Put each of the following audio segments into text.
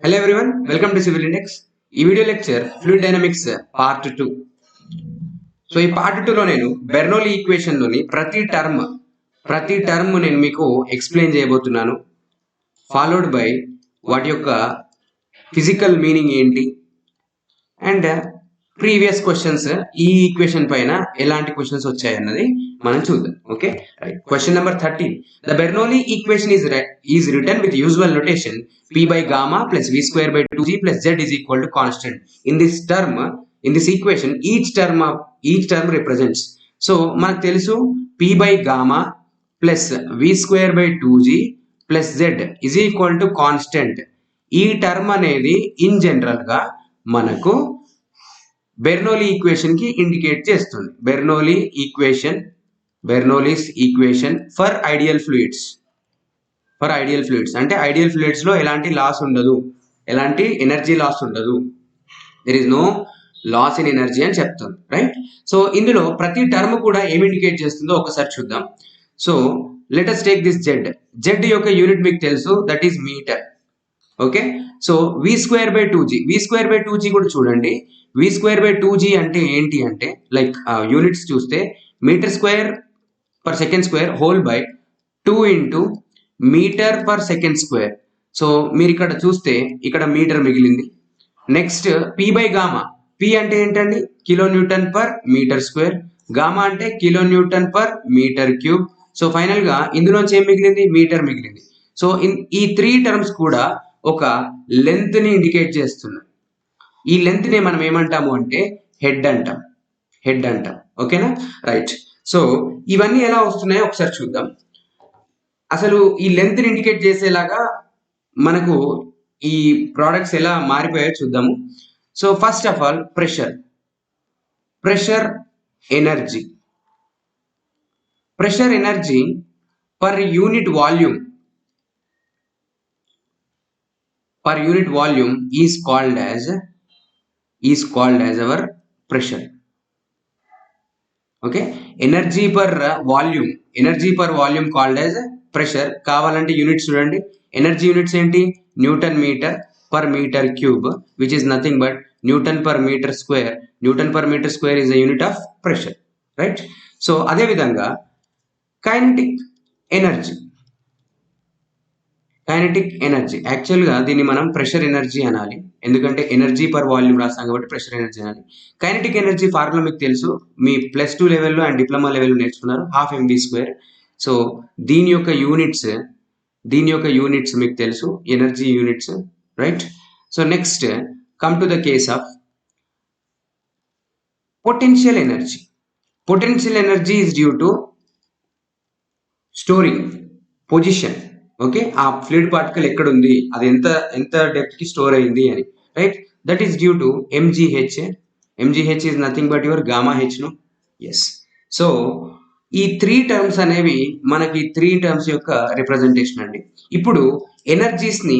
Hello everyone, welcome to Civil Index. ఈ video lecture fluid dynamics part 2. So ఈ part 2 లో నేను Bernoulli equation లోని ప్రతి టర్మ్ నేను మీకు ఎక్స్ప్లెయిన్ చేయబోతున్నాను. ఫాలోడ్ బై వాటి యొక్క ఫిజికల్ మీనింగ్ ఏంటి అండ్ ప్రీవియస్ క్వశ్చన్స్ ఈ ఈక్వేషన్ పైన ఎలాంటి క్వశ్చన్స్ వచ్చాయన్నది మనం చూద్దాం. Okay right. Question number 13. The Bernoulli equation is written with usual notation p by gamma plus v square by 2g plus z is equal to constant. In this equation each term represents. So మనకు తెలుసు p by gamma plus v square by 2g plus z is equal to constant. ఈ term అనేది in general గా మనకు Bernoulli equation కి indicate చేస్తుంది. Bernoulli's equation for ideal fluids అంటే ideal fluids లో ఎలాంటి లాస్ ఉండదు, ఎలాంటి ఎనర్జీ లాస్ ఉండదు, there is no loss in energy అని చెప్తుంది. రైట్. సో ఇందులో ప్రతి టర్మ్ కూడా ఏమి ఇండికేట్ చేస్తుందో ఒకసారి చూద్దాం. So let us take this Z యొక్క యూనిట్ మీకు తెలుసు, that is metre. Okay. So v square by 2g కూడా చూడండి. v square by 2g అంటే ఏంటి అంటే లైక్ యూనిట్స్ చూస్తే metre square per second square whole by 2 into metre per second square. So మీరు ఇక్కడ చూస్తే ఇక్కడ మీటర్ మిగిలింది. Next p by gamma. p అంటే ఏంటండి? Kilo newton per metre square. Gamma అంటే kilo newton per metre cube. So final గా ఇందులోంచి ఏం మిగిలింది? మీటర్ మిగిలింది. సో ఈ 3 టర్మ్స్ కూడా ఒక లెంత్ ని ఇండికేట్ చేస్తున్నాయి. ఈ లెంత్ ని మనం ఏమంటాము అంటే హెడ్ అంటాం. ఓకేనా? రైట్. సో ఇవన్నీ ఎలా వస్తున్నాయో ఒకసారి చూద్దాం. అసలు ఈ లెంత్ ని ఇండికేట్ చేసేలాగా మనకు ఈ ప్రోడక్ట్స్ ఎలా మారిపోయాయో చూద్దాము. So first of all pressure energy per unit volume is called as our pressure. Okay, energy per volume called as pressure. కావాలంటే యూనిట్స్ చూడండి. ఎనర్జీ యూనిట్స్ ఏంటి? Newton metre per metre cube, which is nothing but newton per metre square. Newton per metre square is a unit of pressure. Right. So అదే విధంగా kinetic energy యాక్చువల్గా దీన్ని మనం pressure energy అనాలి, ఎందుకంటే energy per volume రాస్తాం కాబట్టి pressure energy అనాలి. కైనెటిక్ ఎనర్జీ ఫార్ములా మీకు తెలుసు, మీ +2 లెవెల్లో అండ్ డిప్లొమా లెవెల్లో నేర్చుకున్నారు, 12 mv². సో దీని యొక్క యూనిట్స్ మీకు తెలుసు, energy units. Right. So next come to the case of potential energy is due to storing position. Okay, ఆ ఫ్లూయిడ్ పార్టికల్ ఎక్కడ ఉంది, అది ఎంత డెప్త్ కి స్టోర్ అయింది అని. Right. That is due to mgh is nothing but your gamma H. ను yes. So ఈ 3 టర్మ్స్ అనేవి మనకి 3 టర్మ్స్ యొక్క రిప్రజెంటేషన్ అండి. ఇప్పుడు ఎనర్జీస్ ని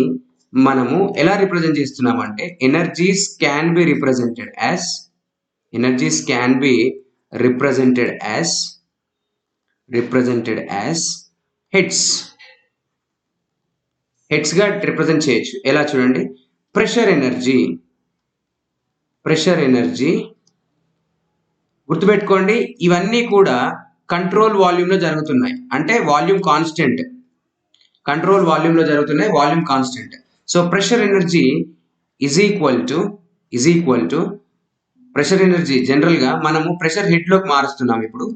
మనము ఎలా రిప్రజెంట్ చేస్తున్నామంటే energies can be represented as heads గా రిప్రజెంట్ చేయొచ్చు. ఎలా చూడండి? ప్రెషర్ ఎనర్జీ గుర్తుపెట్టుకోండి, ఇవన్నీ కూడా కంట్రోల్ వాల్యూమ్ లో జరుగుతున్నాయి, అంటే వాల్యూమ్ కాన్స్టెంట్. కంట్రోల్ వాల్యూమ్ లో జరుగుతున్నాయి, volume constant. So pressure energy is equal to pressure energy. General గా మనము ప్రెషర్ హెడ్ లోకి మారుస్తున్నాం. ఇప్పుడు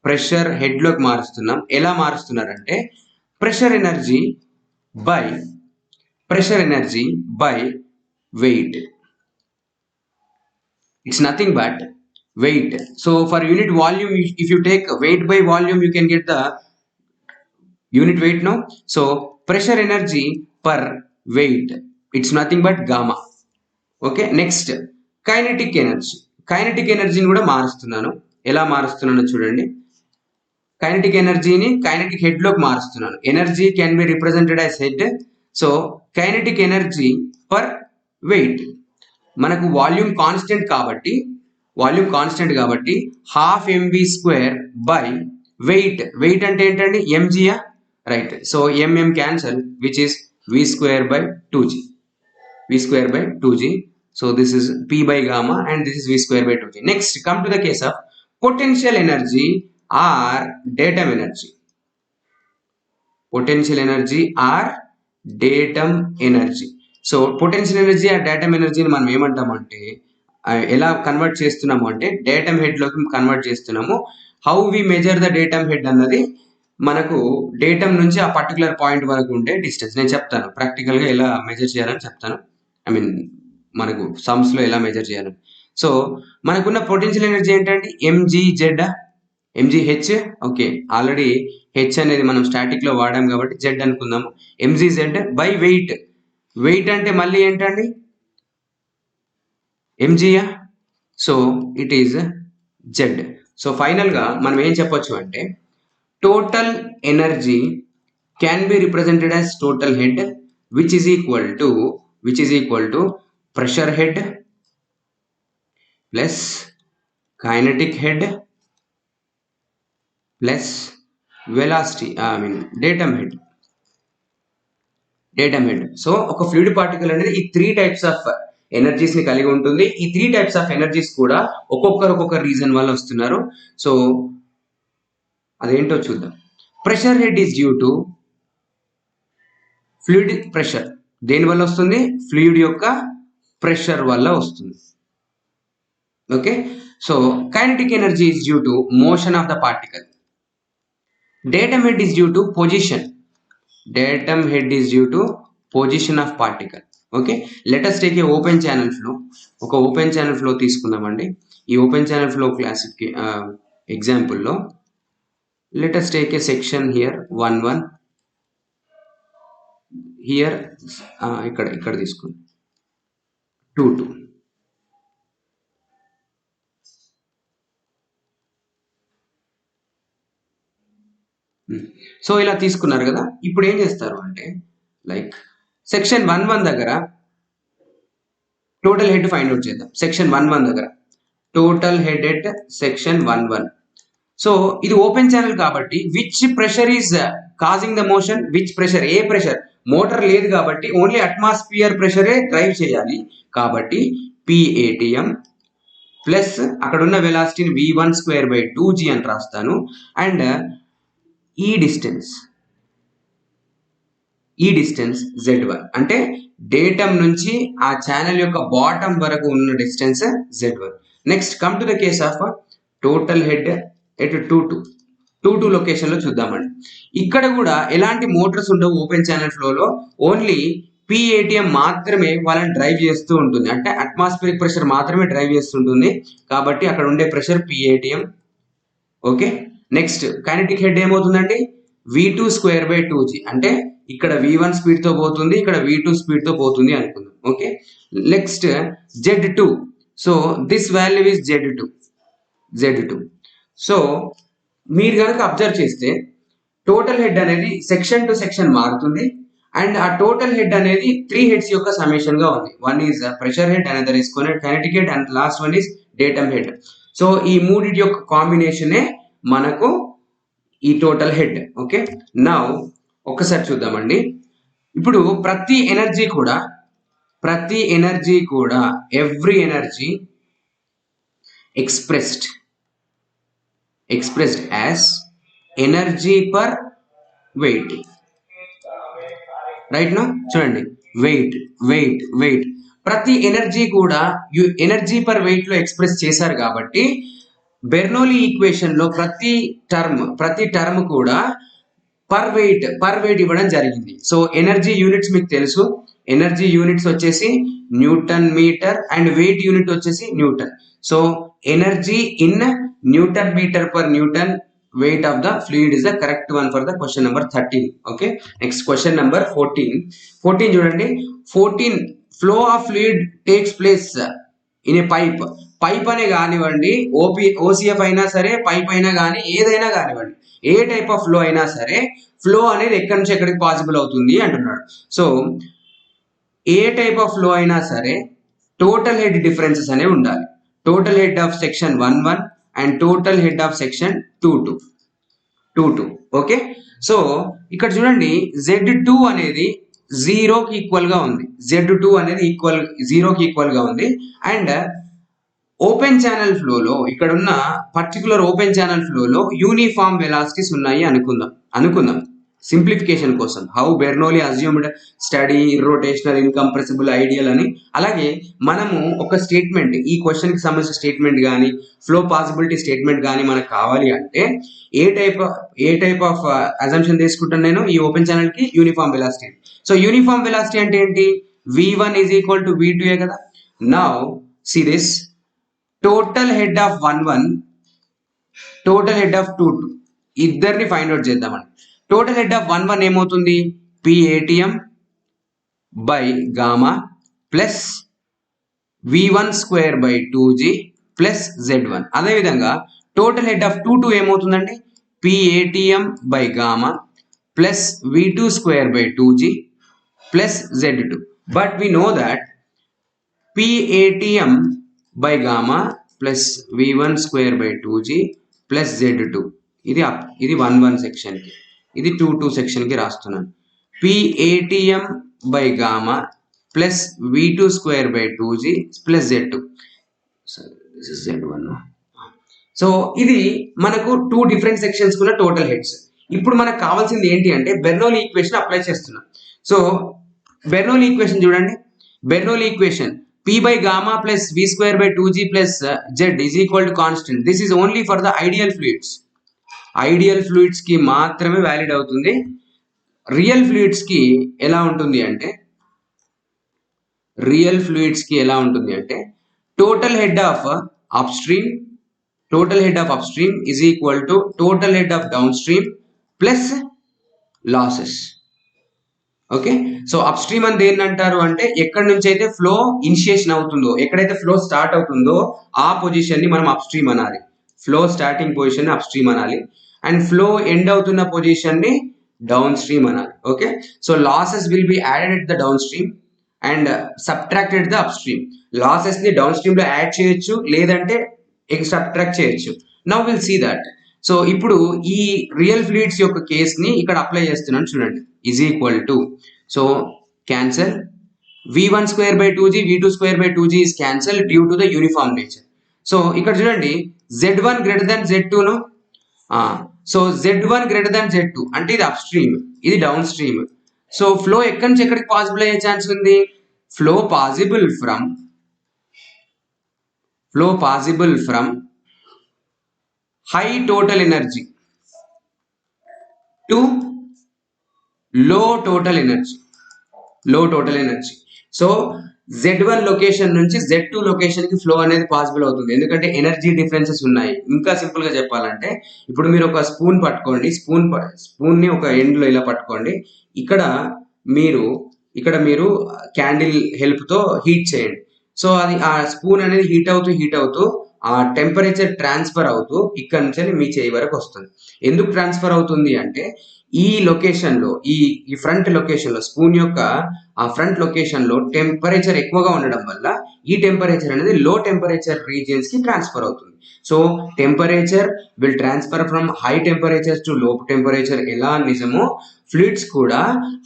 ప్రెషర్ హెడ్ లోకి మారుస్తున్నాం. ఎలా మారుస్తున్నారంటే pressure energy by weight. It's nothing but weight. So for unit volume, if you take weight by volume, you can get the unit weight, no? So pressure energy per weight, it's nothing but gamma. Okay, next kinetic energy కూడా మారుస్తున్నాను. ఎలా మారుస్తున్నానో చూడండి. Kinetic ఎనర్జీని kinetic head లోకి మారుస్తున్నాను. Energy can be represented as head. So kinetic energy per weight. మనకు volume constant కాబట్టి 12 mv² by weight అంటే ఏంటండి? mgయా? Right. So mm cancel, which is v² by 2g. V square by 2G. So this is P by gamma and this is V square by 2G. Next, come to the case of potential energy or datum energy. Potential energy or datum energy. సో potential energy ఆ datum ఎనర్జీని మనం ఏమంటామంటే ఎలా convert చేస్తున్నాము అంటే datum హెడ్లోకి convert చేస్తున్నాము. How we measure the datum head అన్నది మనకు డేటమ్ నుంచి ఆ పర్టికులర్ పాయింట్ వరకు ఉండే డిస్టెన్స్ నేను చెప్తాను. ప్రాక్టికల్గా ఎలా మెజర్ చేయాలని చెప్తాను. ఐ మీన్ మనకు సమ్స్లో ఎలా మెజర్ చేయాలని. సో మనకున్న పొటెన్షియల్ ఎనర్జీ ఏంటంటే ఎంజీజెడ్ ఎంజీహెచ్. ఓకే, ఆల్రెడీ హెచ్ అనేది మనం స్టాటిక్లో వాడాం కాబట్టి జెడ్ అనుకుందాము. ఎంజీజెడ్ బై వెయిట్. వెయిట్ అంటే మళ్ళీ ఏంటండి ఎంజీయా. So it is Z. సో ఫైనల్గా మనం ఏం చెప్పొచ్చు అంటే total energy can be represented as total head which is equal to pressure head plus kinetic head plus velocity datum head. So ఒక ఫ్లూయిడ్ పార్టికల్ అనేది ఈ 3 టైప్స్ ఆఫ్ ఎనర్జీస్ ని కలిగి ఉంటుంది. ఈ 3 టైప్స్ ఆఫ్ ఎనర్జీస్ కూడా ఒక్కొక్క రీజన్ వల్ల వస్తున్నారు. సో అదేంటో చూద్దాం. Pressure head is due to fluid pressure. దేని వల్ల వస్తుంది? ఫ్లూయిడ్ యొక్క ప్రెషర్ వల్ల వస్తుంది. Okay, so kinetic energy is due to motion of the particle. Datum head is due to position. Datum head is due to position of particle. Okay, let us take a open channel flow. ఒక open channel flow తీసుకుందామండి. ఈ open channel flow classic ఎగ్జాంపుల్లో let us take a section here 1 here ఇక్కడ తీసుకుందాం 2 so ఇలా తీసుకున్నారు కదా. ఇప్పుడు ఏం చేస్తారు అంటే లైక్ సెక్షన్ 1 దగ్గర టోటల్ హెడ్ ఫైండ్ అవుట్ చేద్దాం. సెక్షన్ 1 దగ్గర total head at section 1. So ఇది ఓపెన్ ఛానల్ కాబట్టి which pressure is causing the motion, which pressure, A pressure, motor లేదు కాబట్టి ఓన్లీ అట్మాస్ఫియర్ ప్రెషరే డ్రైవ్ చేయాలి కాబట్టి PATM ప్లస్ అక్కడ ఉన్న వెలాసిటీని V1 స్క్వేర్ బై 2G అని రాస్తాను. అండ్ ఈ డిస్టెన్స్ Z1 అంటే డేటమ్ నుంచి ఆ ఛానల్ యొక్క బాటమ్ వరకు ఉన్న distance Z1. Next come to the case of total head at 2 లొకేషన్లో చూద్దామండి. ఇక్కడ కూడా ఎలాంటి మోటార్స్ ఉండవు ఓపెన్ ఛానల్ ఫ్లోలో. ఓన్లీ PATM మాత్రమే వాళ్ళని డ్రైవ్ చేస్తూ ఉంటుంది. అంటే అట్మాస్ఫియరిక్ ప్రెషర్ మాత్రమే డ్రైవ్ చేస్తుంటుంది కాబట్టి అక్కడ ఉండే pressure PATM. Okay, next kinetic head ఏమవుతుందండి V2 స్క్వేర్ బై 2G. అంటే ఇక్కడ V1 స్పీడ్తో పోతుంది, ఇక్కడ V2 స్పీడ్తో పోతుంది అనుకుందాం. Okay, next Z2. So this value is Z2. So మీరు కనుక అబ్జర్వ్ చేస్తే టోటల్ హెడ్ అనేది సెక్షన్ టు సెక్షన్ మారుతుంది. అండ్ ఆ టోటల్ హెడ్ అనేది 3 హెడ్స్ యొక్క సమ్మేషన్ గా ఉంది. One is pressure head, another is kinetic head and last one is datum head. So ఈ మూడిటి యొక్క కాంబినేషనే మనకు ఈ టోటల్ హెడ్. ఓకే, నౌ ఒక్కసారి చూద్దామండి. ఇప్పుడు ప్రతి ఎనర్జీ కూడా every energy expressed as energy per weight. Right no చూడండి, వెయిట్ ప్రతి ఎనర్జీ కూడా ఎనర్జీ పర్ వెయిట్ లో ఎక్స్ప్రెస్ చేశారు కాబట్టి బెర్నౌలీ ఈక్వేషన్ లో ప్రతి టర్మ్ కూడా పర్ వెయిట్ ఇవ్వడం జరిగింది. సో ఎనర్జీ యూనిట్స్ మీకు తెలుసు. ఎనర్జీ యూనిట్స్ వచ్చేసి newton metre and weight unit వచ్చేసి newton. So energy in newton metre per newton weight of the fluid is the correct one for the question number 13. Okay, next question number 14 చూడండి. 14 flow of fluid takes place in a pipe అనే కానివ్వండి, OCF అయినా సరే, pipe అయినా కానీ, ఏదైనా కానివ్వండి, ఏ type of flow అయినా సరే ఫ్లో అనేది ఎక్కడి నుంచి ఎక్కడికి పాసిబుల్ అవుతుంది అంటున్నాడు. So A type of flow అయినా సరే టోటల్ హెడ్ డిఫరెన్సెస్ అనేవి ఉండాలి. Total head of section 1 and total head of section 2. Okay, so ఇక్కడ చూడండి Z2 అనేది జీరోకి ఈక్వల్ గా ఉంది. Z2 అనేది జీరోకి ఈక్వల్ గా ఉంది. అండ్ ఓపెన్ ఛానల్ ఫ్లోలో ఇక్కడ ఉన్న పర్టికులర్ ఓపెన్ ఛానల్ ఫ్లోలో యూనిఫామ్ వెలాసిటీస్ ఉన్నాయి అనుకుందాం సింప్లిఫికేషన్ కోసం. How Bernoulli assumed study irrotational incompressible ideal అని. అలాగే మనము ఒక స్టేట్మెంట్, ఈ క్వశ్చన్ కి సంబంధించిన స్టేట్మెంట్ కానీ ఫ్లో పాసిబిలిటీ స్టేట్మెంట్ కానీ మనకు కావాలి అంటే ఏ టైప్ ఆఫ్ అజంప్షన్ తీసుకుంటాను నేను ఈ ఓపెన్ ఛానల్ కి? Uniform velocity. So uniform velocity అంటే ఏంటి? V1 is equal to V2 కదా. Now see this, total head of 1 total head of 2 ఇద్దరిని ఫైండ్ అవుట్ చేద్దామని. టోటల్ హెడ్ ఆఫ్ 1 ఏమవుతుంది? PATM by gamma plus V1 square by 2G plus Z1. అదేవిధంగా total head of 2 ఏమవుతుందండి? PATM by gamma plus V2 square by 2G plus Z2. But we know that PATM by gamma plus V1 square by 2G plus Z2 ఇది 1 section కి, ఇది 2 section కి రాస్తున్నాను. PATM by gamma plus V2 square by 2G plus Z2. So this is Z1. So ఇది మనకు 2 different sections కున్న total heads. ఇప్పుడు మనకు కావాల్సింది ఏంటి అంటే బెర్నౌలీ ఈక్వేషన్ అప్లై చేస్తున్నాం. సో బెర్నౌలీ ఈక్వేషన్ చూడండి. Bernoulli equation P by gamma plus V square by 2G plus Z is equal to constant. This is only for the ideal fluids. Ideal fluids కి మాత్రమే valid అవుతుంది. Real fluids కి ఎలా ఉంటుంది అంటే total head of upstream is equal to total head of downstream plus losses. Okay. So up stream అని దేన్ని అంటారు అంటే ఎక్కడి నుంచి అయితే ఫ్లో ఇనిషియేషన్ అవుతుందో, ఎక్కడైతే ఫ్లో స్టార్ట్ అవుతుందో ఆ పొజిషన్ ని మనం అప్ స్ట్రీమ్ అనాలి. ఫ్లో స్టార్టింగ్ పొజిషన్ ని అప్ స్ట్రీమ్ అనాలి. అండ్ ఫ్లో ఎండ్ అవుతున్న పొజిషన్ ని డౌన్ స్ట్రీమ్ అనాలి. Okay. So losses will be added at the downstream and subtracted the upstream. Losses ని డౌన్ స్ట్రీమ్ లో add చేయొచ్చు, లేదంటే సబ్ట్రాక్ట్ చేయొచ్చు. Now will see that. So ఇప్పుడు ఈ రియల్ ఫ్లూయిడ్స్ యొక్క కేస్ ని ఇక్కడ అప్లై చేస్తున్నాను చూడండి. Is equal to, so cancel V1 square by 2G, V2 square by 2G is cancelled due to the uniform nature. So ఇక్కడ చూడండి Z1 గ్రేటర్ దాన్ Z2 ను, so Z1 greater than Z2 అంటే ఇది up stream, ఇది down stream. So flow ఎక్కడి నుంచి ఎక్కడికి possible అయ్యే ఛాన్స్ ఉంది? Flow possible from high total energy to low total energy. So Z1 location నుంచి Z2 లొకేషన్ కి ఫ్లో అనేది పాసిబుల్ అవుతుంది, ఎందుకంటే ఎనర్జీ డిఫరెన్సెస్ ఉన్నాయి. ఇంకా సింపుల్ గా చెప్పాలంటే ఇప్పుడు మీరు ఒక స్పూన్ పట్టుకోండి, స్పూన్ ని ఒక ఎండ్ లో ఇలా పట్టుకోండి. ఇక్కడ మీరు క్యాండిల్ హెల్ప్ తో హీట్ చేయండి. సో అది ఆ స్పూన్ అనేది హీట్ అవుతూ ఆ టెంపరేచర్ ట్రాన్స్ఫర్ అవుతూ ఇక్కడ నుంచి మీ చేయి వరకు వస్తుంది. ఎందుకు ట్రాన్స్ఫర్ అవుతుంది అంటే ఈ లొకేషన్ లో, ఈ ఫ్రంట్ లొకేషన్ లో, స్పూన్ యొక్క ఆ ఫ్రంట్ లొకేషన్ లో టెంపరేచర్ ఎక్కువగా ఉండడం వల్ల ఈ టెంపరేచర్ అనేది లో టెంపరేచర్ రీజియన్స్ కి ట్రాన్స్ఫర్ అవుతుంది. So temperature will transfer from high temperature to లో టెంపరేచర్. ఎలా నిజమో ఫ్లూయిడ్స్ కూడా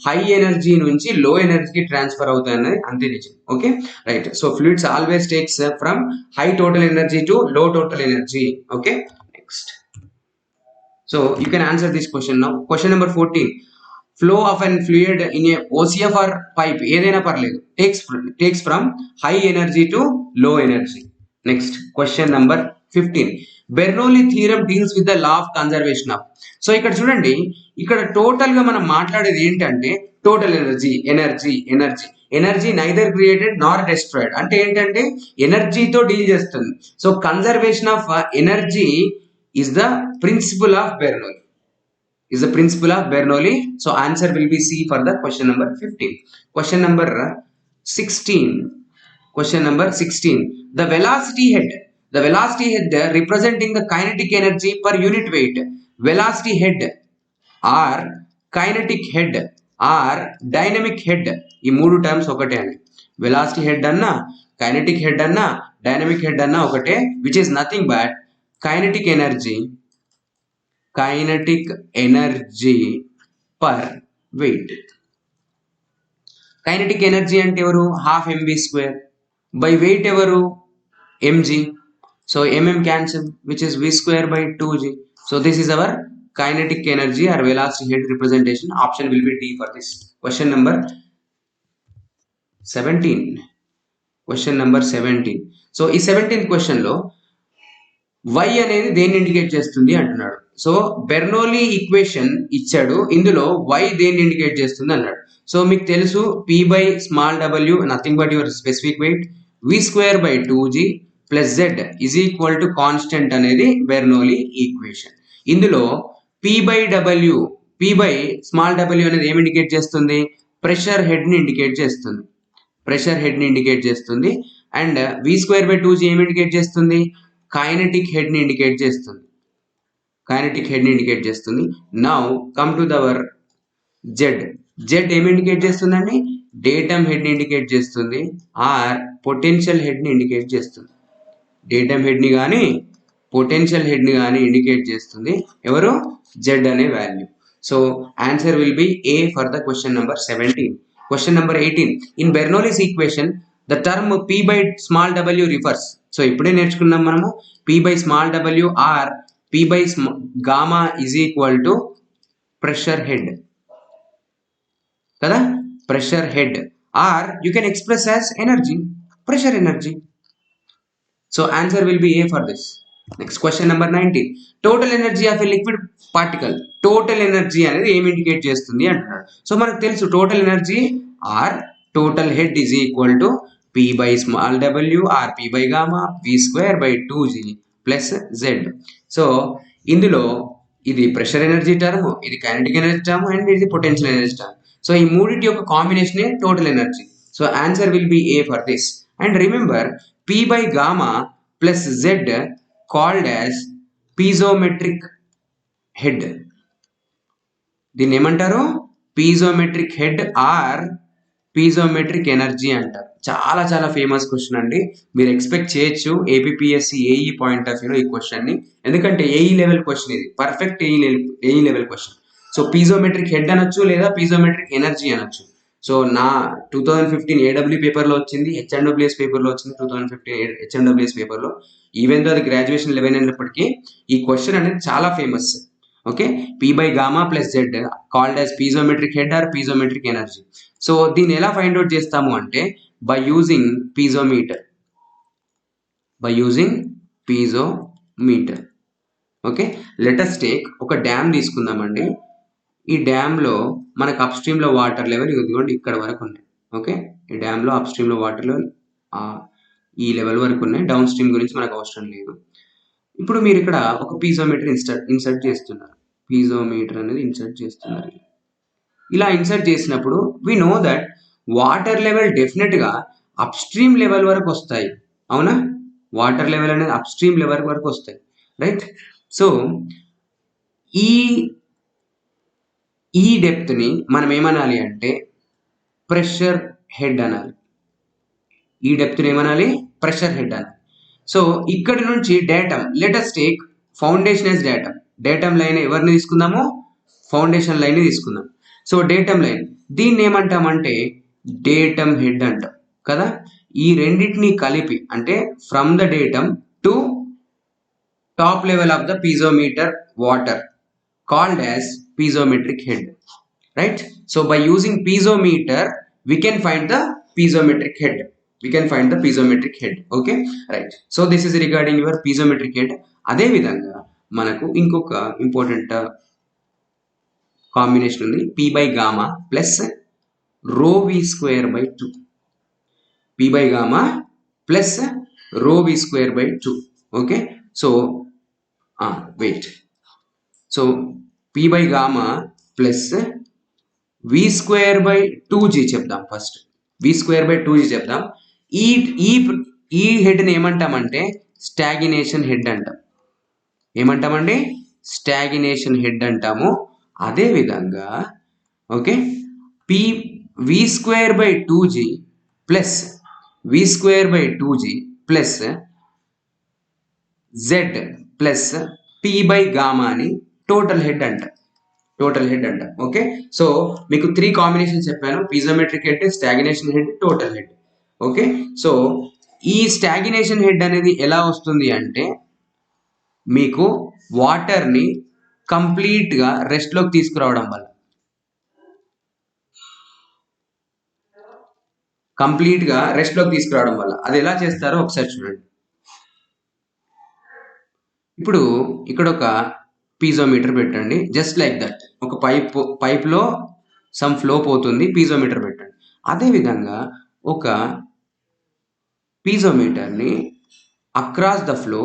హై ఎనర్జీ నుంచి లో ఎనర్జీకి ట్రాన్స్ఫర్ అవుతాయి అనేది అంతే నిజం. Okay, right. So fluids always takes from high total energy to లో total energy. Okay, next. So you can answer this question now. Question number 14. Flow of an fluid in a OCF or pipe ఏదైనా పర్లేదు takes from high energy to low energy. Next, question number 15. Bernoulli theorem deals with the law of conservation of. So ఇక్కడ చూడండి, ఇక్కడ total గా మనం మాట్లాడేది ఏంటంటే total energy neither created నార్ destroyed. అంటే ఏంటంటే ఎనర్జీతో డీల్ చేస్తుంది. So conservation of energy is the principle of Bernoulli. So answer will be C for the question number 15. Question number 16. The velocity head representing the kinetic energy per unit weight. Velocity head or kinetic head or dynamic head, ఈ మూడు terms ఒకటే అండి. Velocity head అన్నా, kinetic head అన్నా, dynamic head అన్నా ఒకటే, which is nothing but kinetic energy per weight. Kinetic energy అంటే ఎవరు, హాఫ్ mv². బై వెయిట్ ఎవరు, mg. So mm cancel, which is v² by 2g. So this is our kinetic energy or velocity head representation. Option will be D for this. Question number 17. Question number 17. So ఈ 17th question లో y అనేది దేన్ని indicate చేస్తుంది అంటున్నాడు. So Bernoulli equation ఇచ్చాడు, ఇందులో y దేన్ని indicate చేస్తుంది అన్నాడు. సో మీకు తెలుసు p by small w nothing but your specific weight v² by 2g plus z is equal to constant అనేది బెర్నౌలీ ఈక్వేషన్. ఇందులో p by స్మాల్ w అనేది ఏమి ఇండికేట్ చేస్తుంది, ప్రెషర్ హెడ్ ని ఇండికేట్ చేస్తుంది. ప్రెషర్ హెడ్ ని ఇండికేట్ చేస్తుంది. And v² by 2g ఏమి ఇండికేట్ చేస్తుంది, కైనెటిక్ హెడ్ ని ఇండికేట్ చేస్తుంది. కైనెటిక్ హెడ్ ని ఇండికేట్ చేస్తుంది. Now come to the other Z ఏమి ఇండికేట్ చేస్తుందండి, డేటమ్ హెడ్ ని ఇండికేట్ చేస్తుంది ఆర్ పొటెన్షియల్ హెడ్ ని ఇండికేట్ చేస్తుంది. డేటమ్ హెడ్ ని కానీ పొటెన్షియల్ హెడ్ ని కానీ ఇండికేట్ చేస్తుంది ఎవరు, జెడ్ అనే value. So answer will be A for the question number 17. Question number 18. In Bernoulli's equation the term p by small w refers. So ఇప్పుడే నేర్చుకున్నాం మనము p by small w or p by gamma is equal to pressure head కదా, pressure head or you can express as energy, pressure energy. So answer will be A for this. Next question number 19. Total energy of a liquid particle. Total energy అనేది ఏమి indicate చేస్తుంది అంటున్నాడు. So మనకు తెలుసు total energy or total head is equal to p by small w or p by gamma v² by 2g plus z. సో ఇందులో ఇది pressure energy term, ఇది కైనెటిక్ ఎనర్జీ టర్మ్ అండ్ ఇది పొటెన్షియల్ ఎనర్జీ టర్మ్. సో ఈ మూడింటి యొక్క కాంబినేషనే total energy. So answer will be A for this. And remember p by gamma plus z called as piezometric head. దీన్ని ఏమంటారు, piezometric head or piezometric energy అంటారు. చాలా చాలా ఫేమస్ క్వశ్చన్ అండి, మీరు ఎక్స్పెక్ట్ చేయొచ్చు ఏపీఎస్సి ఏఈ పాయింట్ ఆఫ్ వ్యూలో ఈ క్వశ్చన్ ని, ఎందుకంటే ఏఈ లెవెల్ క్వశ్చన్ ఇది, perfect AE level question. So piezometric head అనొచ్చు లేదా పీజోమెట్రిక్ ఎనర్జీ అనొచ్చు. సో నా 2015 ఏడబ్ల్యూ పేపర్లో వచ్చింది, హెచ్ఎండబ్ల్యూఎస్ పేపర్లో వచ్చింది, 2015 హెచ్ఎండబ్ల్యూఎస్ పేపర్లో. ఈవెన్ దో అది గ్రాడ్యుయేషన్ లెవెల్ అయినప్పటికీ ఈ క్వశ్చన్ అనేది చాలా famous. Okay, p by gamma plus z called as piezometric head or piezometric energy. So దీన్ని ఎలా ఫైండ్ అవుట్ చేస్తాము అంటే by using piezometer. Okay, let us take ఒక డ్యామ్ తీసుకుందామండి. ఈ డ్యామ్లో మనకు అప్ స్ట్రీమ్లో వాటర్ లెవెల్ ఇదిగోండి ఇక్కడ వరకు ఉన్నాయి. ఓకే, ఈ డ్యామ్లో అప్ స్ట్రీమ్లో వాటర్ లెవెల్ ఈ లెవెల్ వరకు ఉన్నాయి. డౌన్ స్ట్రీమ్ గురించి మనకు అవసరం లేదు. ఇప్పుడు మీరు ఇక్కడ ఒక పీజోమీటర్ ఇన్సర్ట్ చేస్తున్నారు. పీజోమీటర్ అనేది ఇన్సర్ట్ చేస్తున్నారు. ఇలా ఇన్సర్ట్ చేసినప్పుడు we know that water level డెఫినెట్గా అప్ స్ట్రీమ్ లెవెల్ వరకు వస్తాయి. అవునా, వాటర్ లెవెల్ అనేది అప్ స్ట్రీమ్ లెవెల్ వరకు వస్తాయి, రైట్. సో ఈ డెప్త్ని మనం ఏమనాలి అంటే ప్రెషర్ హెడ్ అనాలి. ఈ డెప్త్ని ఏమనాలి, ప్రెషర్ హెడ్ అనాలి. సో ఇక్కడ నుంచి datum, let us take foundation as datum. Datum line ఎవరిని తీసుకుందాము, ఫౌండేషన్ లైన్ తీసుకుందాం. సో డేటమ్ లైన్ దీన్ని ఏమంటామంటే డేటమ్ హెడ్ అంటాం కదా. ఈ రెండింటిని కలిపి అంటే from the datum to top level of the piezometer water called as piezometric head, right. So by using piezometer we can find the piezometric head. Okay, right. So this is regarding your piezometric head. అదే విధంగా మనకు ఇంకొక important combination ఉంది, p by gamma plus rho v² by 2. p by gamma plus rho v² by 2. Okay, so wait. So p by gamma plus v² by 2g చెప్దాం. First v² by 2g చెప్దాం. ఈ హెడ్ని ఏమంటామంటే stagnation head అంటాం. ఏమంటామండి, stagnation head అంటాము. అదేవిధంగా okay, v² by 2g plus v² by 2g plus z plus p by gamma అని total head అంటారు. Total head అంట. ఓకే, సో మీకు 3 కాంబినేషన్ చెప్పాను, piezometric head, stagnation head, total head. Okay, so ఈ stagnation head అనేది ఎలా వస్తుంది అంటే మీకు వాటర్ని కంప్లీట్గా రెస్ట్లోకి తీసుకురావడం వల్ల, అది ఎలా చేస్తారో ఒకసారి చూడండి. ఇప్పుడు ఇక్కడ ఒక పీజోమీటర్ పెట్టండి, జస్ట్ లైక్ దట్. ఒక పైప్లో సమ్ ఫ్లో పోతుంది, పీజోమీటర్ పెట్టండి. అదేవిధంగా ఒక పీజోమీటర్ని అక్రాస్ ద ఫ్లో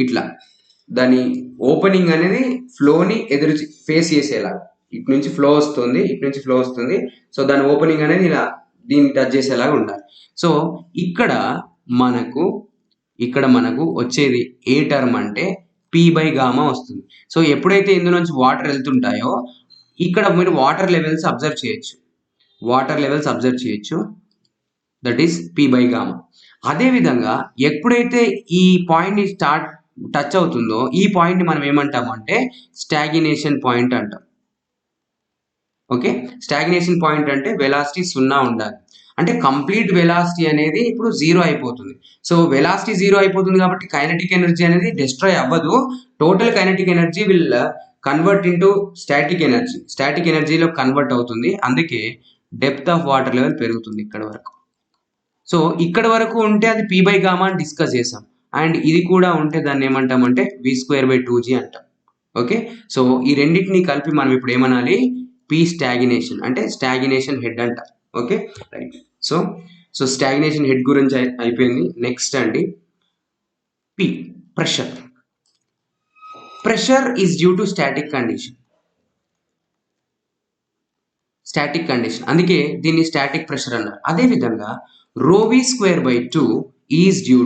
ఇట్లా దాని ఓపెనింగ్ అనేది ఫ్లోని ఫేస్ చేసేలాగా, ఇటు నుంచి ఫ్లో వస్తుంది, సో దాని ఓపెనింగ్ అనేది ఇలా దీన్ని టచ్ చేసేలాగా ఉండాలి. సో ఇక్కడ మనకు వచ్చేది ఏ టర్మ్ అంటే P/γ వస్తుంది. సో ఎప్పుడైతే ఇందులో నుంచి వాటర్ వెళ్తుంటాయో ఇక్కడ మీరు వాటర్ లెవెల్స్ అబ్జర్వ్ చేయొచ్చు, దట్ ఈస్ P/γ. అదేవిధంగా ఎప్పుడైతే ఈ పాయింట్ని టచ్ అవుతుందో ఈ పాయింట్ని మనం ఏమంటాము అంటే స్టాగ్నేషన్ పాయింట్ అంటాం. ఓకే, స్టాగ్నేషన్ పాయింట్ అంటే వెలాసిటీ 0 ఉండాలి, అంటే కంప్లీట్ వెలాసిటీ అనేది ఇప్పుడు 0 అయిపోతుంది. సో వెలాసిటీ 0 అయిపోతుంది కాబట్టి కైనెటిక్ ఎనర్జీ అనేది డిస్ట్రాయ్ అవ్వదు, total kinetic energy will convert into static ఎనర్జీలో కన్వర్ట్ అవుతుంది. అందుకే డెప్త్ ఆఫ్ వాటర్ లెవెల్ పెరుగుతుంది ఇక్కడ వరకు. సో ఇక్కడ వరకు ఉంటే అది P/γ అని డిస్కస్ చేసాం, అండ్ ఇది కూడా ఉంటే దాన్ని ఏమంటామంటే V²/2g అంటాం. ఓకే, సో ఈ రెండింటిని కలిపి మనం ఇప్పుడు ఏమనాలి, P స్టాగ్నేషన్ అంటే స్టాగ్నేషన్ హెడ్ అంట. Okay, right. So stagnation head గురించి అయిపోయింది. నెక్స్ట్ అండి P, pressure is due to static condition, అందుకే దీన్ని స్టాటిక్ ప్రెషర్ అన్నారు. అదేవిధంగా ρV²/2 is due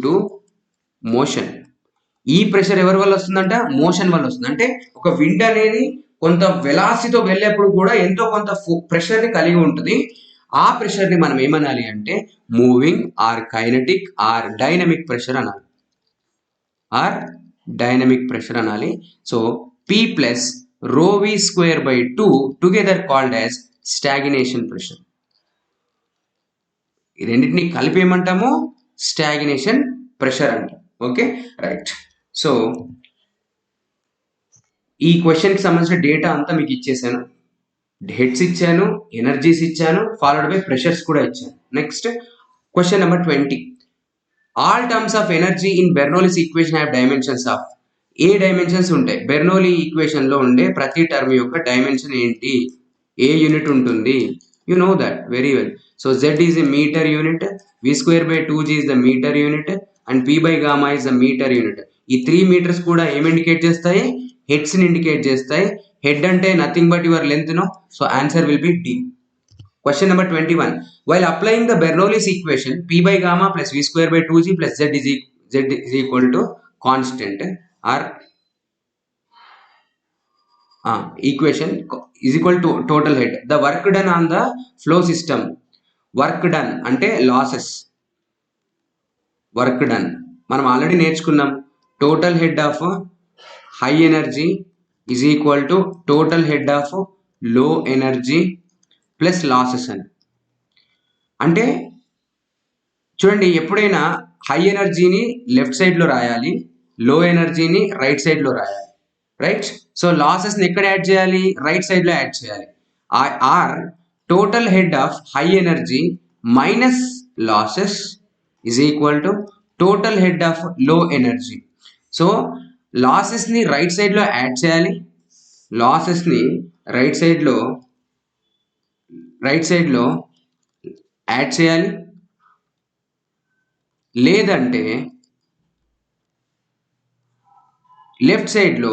to motion. ఈ ప్రెషర్ ఎవరి వల్ల వస్తుందంట, మోషన్ వల్ల వస్తుంది. అంటే ఒక విండ్ అనేది కొంత వెలాసిటీతో వెళ్ళేప్పుడు కూడా ఎంతో కొంత ప్రెషర్ని కలిగి ఉంటుంది. ఆ ప్రెషర్ని మనం ఏమనాలి అంటే moving or kinetic or dynamic pressure అనాలి. So P plus ρV²/2 together called as stagnation pressure. ఈ రెండింటిని కలిపి ఏమంటాము, స్టాగ్నేషన్ ప్రెషర్ అంటాం. Okay, right. సో ఈ క్వశ్చన్కి సంబంధించిన డేటా అంతా మీకు ఇచ్చేసాను, హెడ్స్ ఇచ్చాను, ఎనర్జీస్ ఇచ్చాను, ఫాలోడ్ బై ప్రెషర్స్ కూడా ఇచ్చాను. Next question number 20. All terms of energy in Bernoulli's equation have dimensions of. A dimensions ఉంటాయి, బెర్నౌలీ ఈక్వేషన్ లో ఉండే ప్రతి టర్మ్ యొక్క డైమెన్షన్ ఏంటి, ఏ యూనిట్ ఉంటుంది, you know that very well. So Z is a meter unit, V²/2g is the meter unit, and P/γ is the meter unit. ఈ 3 metres కూడా ఏమి ఇండికేట్ చేస్తాయి, హెడ్స్ ని ఇండికేట్ చేస్తాయి. హెడ్ అంటే nothing but your length, no. So answer will be D. Question number 21. While applying the Bernoulli's equation, P/γ plus V²/2g plus Z is equal to constant or equation is equal to total head. The work done on the flow system. Work done అంటే losses. Work done మనం already నేర్చుకున్నాం, total head of high energy is equal to total head of low energy plus losses అని. అంటే చూడండి, ఎప్పుడైనా high ఎనర్జీని left సైడ్లో రాయాలి, లో ఎనర్జీని రైట్ సైడ్లో రాయాలి, రైట్. సో లాసెస్ని ఎక్కడ యాడ్ చేయాలి, రైట్ సైడ్లో యాడ్ చేయాలి. Or total head of high energy minus losses is equal to total head of low energy. So లాసెస్ని రైట్ సైడ్లో యాడ్ చేయాలి, లాసెస్ని రైట్ సైడ్లో యాడ్ చేయాలి, లేదంటే లెఫ్ట్ సైడ్లో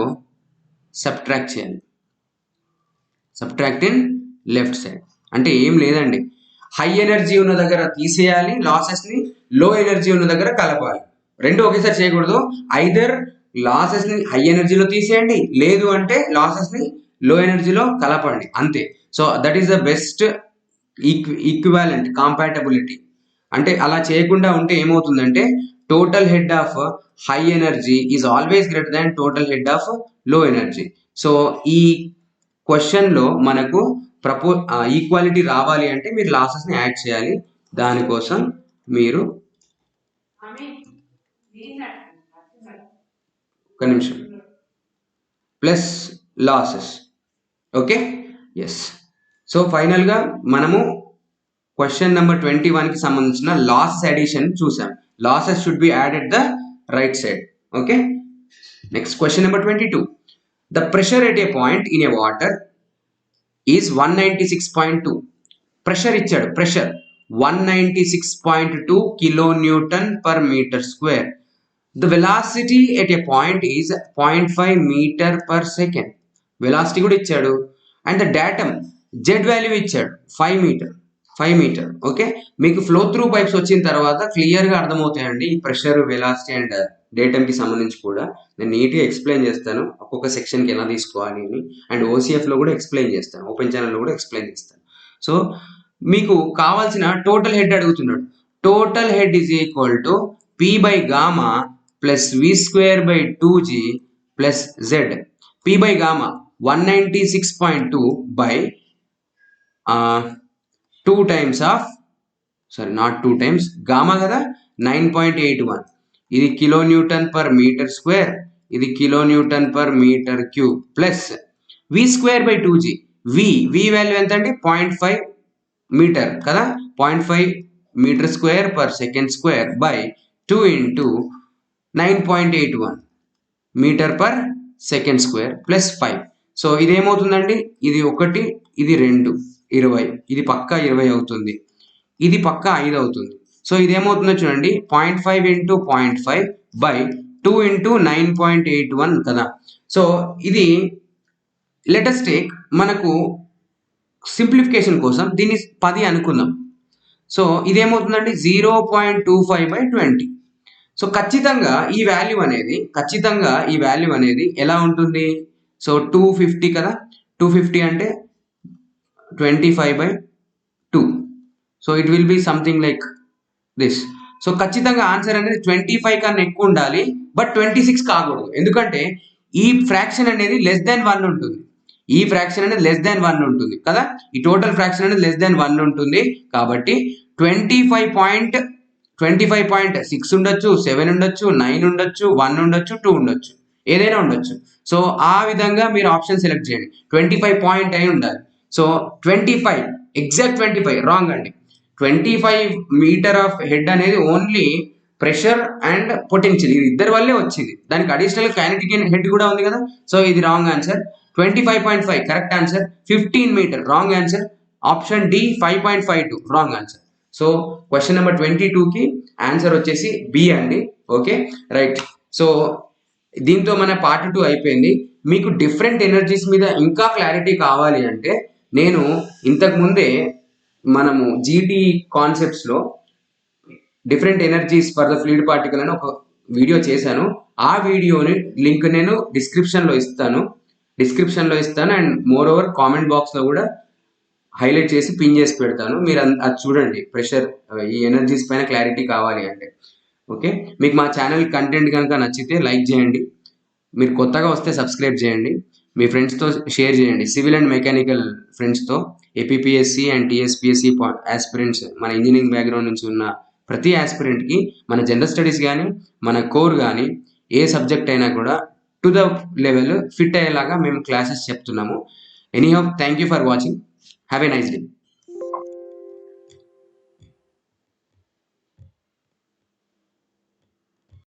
సబ్ట్రాక్ట్ చేయాలి. సబ్ట్రాక్ట్ ఇన్ లెఫ్ట్ సైడ్ అంటే ఏం లేదండి, హై ఎనర్జీ ఉన్న దగ్గర తీసేయాలి లాసెస్ని, లో ఎనర్జీ ఉన్న దగ్గర కలపాలి. రెండు ఒకేసారి చేయకూడదు, ఐదర్ లాసెస్ని హై ఎనర్జీలో తీసేయండి, లేదు అంటే లాసెస్ని లో ఎనర్జీలో కలపండి, అంతే. So that is the best equivalent compatibility. అంటే అలా చేయకుండా ఉంటే ఏమవుతుందంటే total head of high energy is always greater than total head of low energy. So ఈ క్వశ్చన్లో మనకు ఈక్వాలిటీ రావాలి అంటే మీరు లాసెస్ని యాడ్ చేయాలి. దానికోసం మీరు ఒక నిమిషం plus losses. Okay, yes. So ఫైనల్గా మనము క్వశ్చన్ నెంబర్ 21కి సంబంధించిన లాసెస్ అడిషన్ చూసాం. Losses should be added the right side. Okay, next question number 22. The pressure at a point in a water is 196.2. Pressure ఇచ్చాడు, pressure 196.2 kilonewton per metre square. The velocity at a point is 0.5 metre per second. Velocity కూడా ఇచ్చాడు. And the datum Z value ఇచ్చాడు 5 metre. Okay, మీకు flow through pipes వచ్చిన తర్వాత క్లియర్గా అర్థమవుతాయండి ఈ pressure, velocity and డేటమ్కి సంబంధించి కూడా. నేను నీట్గా ఎక్స్ప్లెయిన్ చేస్తాను ఒక్కొక్క సెక్షన్కి ఎలా తీసుకోవాలి అని. అండ్ ఓసీఎఫ్లో కూడా ఎక్స్ప్లెయిన్ చేస్తాను, ఓపెన్ ఛానల్లో కూడా ఎక్స్ప్లెయిన్ చేస్తాను. సో మీకు కావాల్సిన టోటల్ హెడ్ అడుగుతున్నాడు. Total head is equal to P by gamma plus V²/2G plus Z. P by gamma 196.2 by 2 times of, sorry not 2 times, gamma కదా 9.81. ఇది kilo newton per metre square, ఇది kilo newton per metre cube plus V²/2G. V value ఎంత అంటే 0.5 metre కదా, 0.5 metre square per second square by 2 into 9.81 metre per second square plus 5. So ఇదేమవుతుందండి, ఇది 1, ఇది 2, 20, ఇది పక్కా 20 అవుతుంది, ఇది పక్కా 5 అవుతుంది. సో ఇదేమవుతుందో చూడండి, 0.5 ఇంటూ 0.5 బై 2 ఇంటూ 9.81 కదా. సో ఇది లెటస్ టేక్, మనకు సింప్లిఫికేషన్ కోసం దీన్ని 10 అనుకుందాం. సో ఇదేమవుతుందండి 0.25/20. సో ఖచ్చితంగా ఈ వాల్యూ అనేది ఎలా ఉంటుంది? సో 250 కదా, 250 అంటే 25/2. So it will be something like this. So ఖచ్చితంగా ఆన్సర్ అనేది 25 కన్నా ఎక్కువ ఉండాలి, బట్ 26 కాకూడదు. ఎందుకంటే ఈ ఫ్రాక్షన్ అనేది లెస్ దాన్ 1 ఉంటుంది, ఈ ఫ్రాక్షన్ అనేది లెస్ దాన్ 1 ఉంటుంది కదా, ఈ టోటల్ ఫ్రాక్షన్ అనేది లెస్ దాన్ 1 ఉంటుంది. కాబట్టి 25.6 ఉండొచ్చు, 7 ఉండొచ్చు, 9 ఉండొచ్చు, 1 ఉండొచ్చు, 2 ఉండొచ్చు, ఏదైనా ఉండొచ్చు. సో ఆ విధంగా మీరు ఆప్షన్ సెలెక్ట్ చేయండి. 25 పాయింట్ అయి ఉండాలి. సో 25 ఎగ్జాక్ట్ 25 రాంగ్ అండి. 25 మీటర్ ఆఫ్ హెడ్ అనేది ఓన్లీ ప్రెషర్ అండ్ పొటెన్షియల్, ఇది ఇద్దరి వల్లే వచ్చింది. దానికి అడిషనల్ కైనెటిక్ హెడ్ కూడా ఉంది కదా. సో ఇది wrong answer. 25.5 correct answer. 15 metre wrong answer. Option D 5.52 wrong answer. So question number 22కి ఆన్సర్ వచ్చేసి బి అండి. Okay right. సో దీంతో మన పార్ట్ 2 అయిపోయింది. మీకు డిఫరెంట్ ఎనర్జీస్ మీద ఇంకా క్లారిటీ కావాలి అంటే నేను ఇంతకు ముందే మనము జీటీ కాన్సెప్ట్స్లో different energies for the fluid particle అని ఒక వీడియో చేశాను. ఆ వీడియోని లింక్ నేను డిస్క్రిప్షన్లో ఇస్తాను అండ్ మోర్ ఓవర్ కామెంట్ బాక్స్లో కూడా హైలైట్ చేసి పిన్ చేసి పెడతాను. మీరు అది చూడండి. ప్రెషర్, ఈ ఎనర్జీస్ పైన క్లారిటీ కావాలి అంటే. ఓకే, మీకు మా ఛానల్ కంటెంట్ కనుక నచ్చితే లైక్ చేయండి, మీరు కొత్తగా వస్తే సబ్స్క్రైబ్ చేయండి, మీ ఫ్రెండ్స్తో షేర్ చేయండి. సివిల్ అండ్ మెకానికల్ ఫ్రెండ్స్తో, ఏపీపీఎస్సీ అండ్ టీఎస్పీఎస్సీ ఆస్పిరెంట్స్, మన ఇంజనీరింగ్ బ్యాక్గ్రౌండ్ నుంచి ఉన్న ప్రతి ఆస్పిరెంట్కి మన జనరల్ స్టడీస్ కానీ మన కోర్ కానీ ఏ సబ్జెక్ట్ అయినా కూడా టు ద లెవెల్ ఫిట్ అయ్యేలాగా మేము క్లాసెస్ చెప్తున్నాము. Anyhow, thank you for watching. Have a nice day.